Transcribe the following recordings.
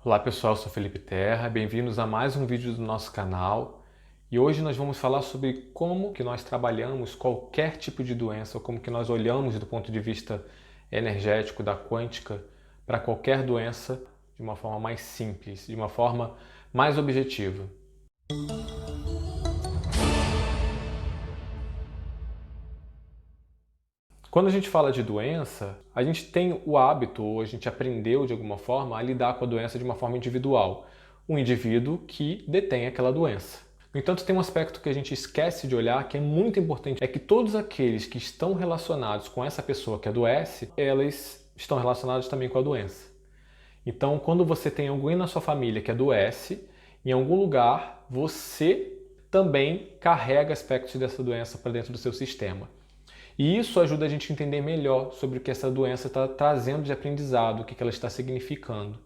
Olá pessoal, eu sou Felipe Terra, bem-vindos a mais um vídeo do nosso canal e hoje nós vamos falar sobre como que nós trabalhamos qualquer tipo de doença, ou como que nós olhamos do ponto de vista energético, da quântica, para qualquer doença de uma forma mais simples, de uma forma mais objetiva. Quando a gente fala de doença, a gente tem o hábito, ou a gente aprendeu de alguma forma, a lidar com a doença de uma forma individual. Um indivíduo que detém aquela doença. No entanto, tem um aspecto que a gente esquece de olhar, que é muito importante, é que todos aqueles que estão relacionados com essa pessoa que adoece, elas estão relacionados também com a doença. Então, quando você tem alguém na sua família que adoece, em algum lugar você também carrega aspectos dessa doença para dentro do seu sistema. E isso ajuda a gente a entender melhor sobre o que essa doença está trazendo de aprendizado, o que ela está significando.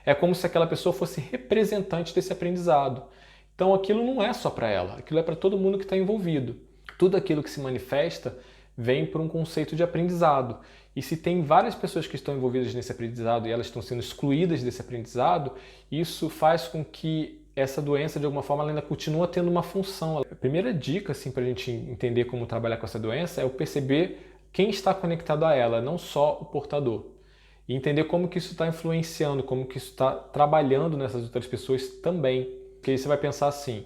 É como se aquela pessoa fosse representante desse aprendizado. Então aquilo não é só para ela, aquilo é para todo mundo que está envolvido. Tudo aquilo que se manifesta vem por um conceito de aprendizado. E se tem várias pessoas que estão envolvidas nesse aprendizado e elas estão sendo excluídas desse aprendizado, isso faz com que essa doença, de alguma forma, ela ainda continua tendo uma função. A primeira dica assim, para a gente entender como trabalhar com essa doença é o perceber quem está conectado a ela, não só o portador. E entender como que isso está influenciando, como que isso está trabalhando nessas outras pessoas também. Porque aí você vai pensar assim,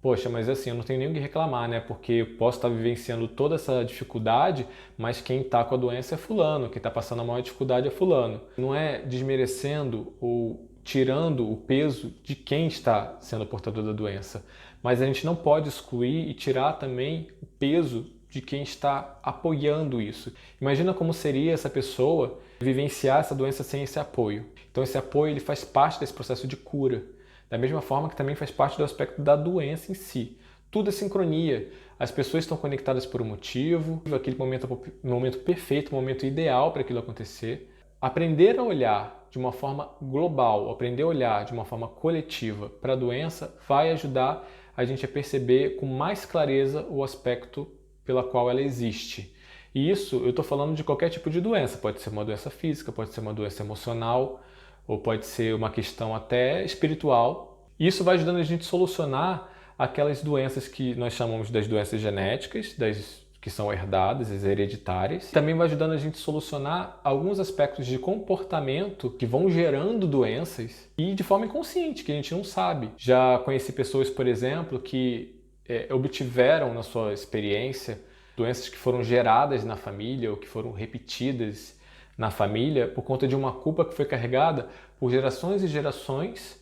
poxa, mas assim, eu não tenho nem o que reclamar, né? Porque eu posso estar vivenciando toda essa dificuldade, mas quem está com a doença é fulano, quem está passando a maior dificuldade é fulano. Não é desmerecendo ou tirando o peso de quem está sendo portador da doença, mas a gente não pode excluir e tirar também o peso de quem está apoiando isso. Imagina como seria essa pessoa vivenciar essa doença sem esse apoio. Então esse apoio ele faz parte desse processo de cura. Da mesma forma que também faz parte do aspecto da doença em si. Tudo é sincronia. As pessoas estão conectadas por um motivo, aquele momento perfeito, o momento ideal para aquilo acontecer. Aprender a olhar de uma forma global, aprender a olhar de uma forma coletiva para a doença vai ajudar a gente a perceber com mais clareza o aspecto pela qual ela existe. E isso eu estou falando de qualquer tipo de doença. Pode ser uma doença física, pode ser uma doença emocional, ou pode ser uma questão até espiritual. E isso vai ajudando a gente a solucionar aquelas doenças que nós chamamos das doenças genéticas, das que são herdadas, as hereditárias. Também vai ajudando a gente a solucionar alguns aspectos de comportamento que vão gerando doenças e de forma inconsciente, que a gente não sabe. Já conheci pessoas, por exemplo, que obtiveram na sua experiência doenças que foram geradas na família ou que foram repetidas na família por conta de uma culpa que foi carregada por gerações e gerações,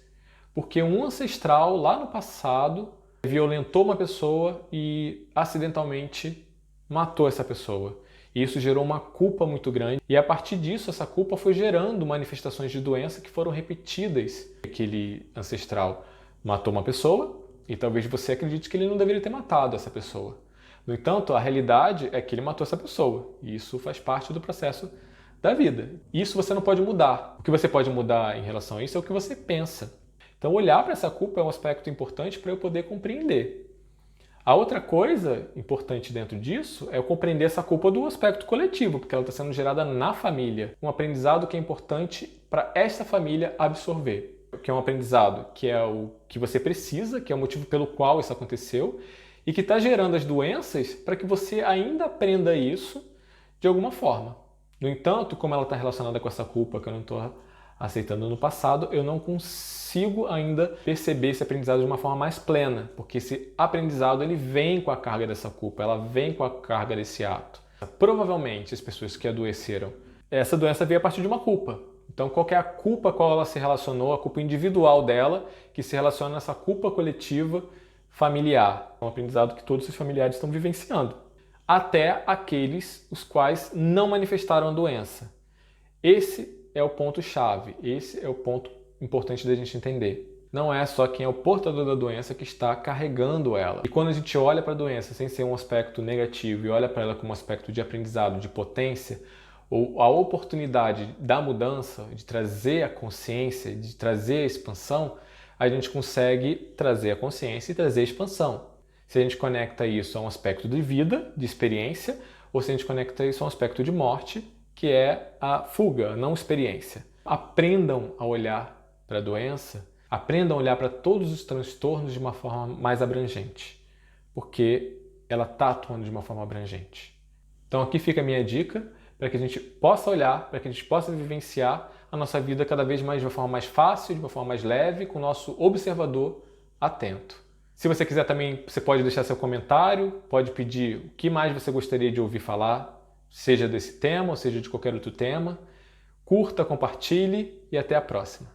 porque um ancestral lá no passado violentou uma pessoa e acidentalmente matou essa pessoa. E isso gerou uma culpa muito grande. E a partir disso, essa culpa foi gerando manifestações de doença que foram repetidas. Aquele ancestral matou uma pessoa e talvez você acredite que ele não deveria ter matado essa pessoa. No entanto, a realidade é que ele matou essa pessoa. E isso faz parte do processo da vida. Isso você não pode mudar. O que você pode mudar em relação a isso é o que você pensa. Então, olhar para essa culpa é um aspecto importante para eu poder compreender. A outra coisa importante dentro disso é eu compreender essa culpa do aspecto coletivo, porque ela está sendo gerada na família. Um aprendizado que é importante para esta família absorver. Que é um aprendizado que é o que você precisa, que é o motivo pelo qual isso aconteceu, e que está gerando as doenças para que você ainda aprenda isso de alguma forma. No entanto, como ela está relacionada com essa culpa que eu não estou aceitando no passado, eu não consigo ainda perceber esse aprendizado de uma forma mais plena, porque esse aprendizado ele vem com a carga dessa culpa, ela vem com a carga desse ato. Provavelmente as pessoas que adoeceram, essa doença veio a partir de uma culpa. Então qual que é a culpa a qual ela se relacionou, a culpa individual dela, que se relaciona a essa culpa coletiva familiar, um aprendizado que todos os familiares estão vivenciando, até aqueles os quais não manifestaram a doença. Esse é o ponto-chave, esse é o ponto importante da gente entender. Não é só quem é o portador da doença que está carregando ela. E quando a gente olha para a doença sem ser um aspecto negativo e olha para ela como um aspecto de aprendizado, de potência, ou a oportunidade da mudança, de trazer a consciência, de trazer a expansão, a gente consegue trazer a consciência e trazer a expansão. Se a gente conecta isso a um aspecto de vida, de experiência, ou se a gente conecta isso a um aspecto de morte, que é a fuga, a não experiência. Aprendam a olhar para a doença, aprendam a olhar para todos os transtornos de uma forma mais abrangente, porque ela está atuando de uma forma abrangente. Então aqui fica a minha dica para que a gente possa olhar, para que a gente possa vivenciar a nossa vida cada vez mais de uma forma mais fácil, de uma forma mais leve, com o nosso observador atento. Se você quiser também, você pode deixar seu comentário, pode pedir o que mais você gostaria de ouvir falar, seja desse tema ou seja de qualquer outro tema. Curta, compartilhe e até a próxima.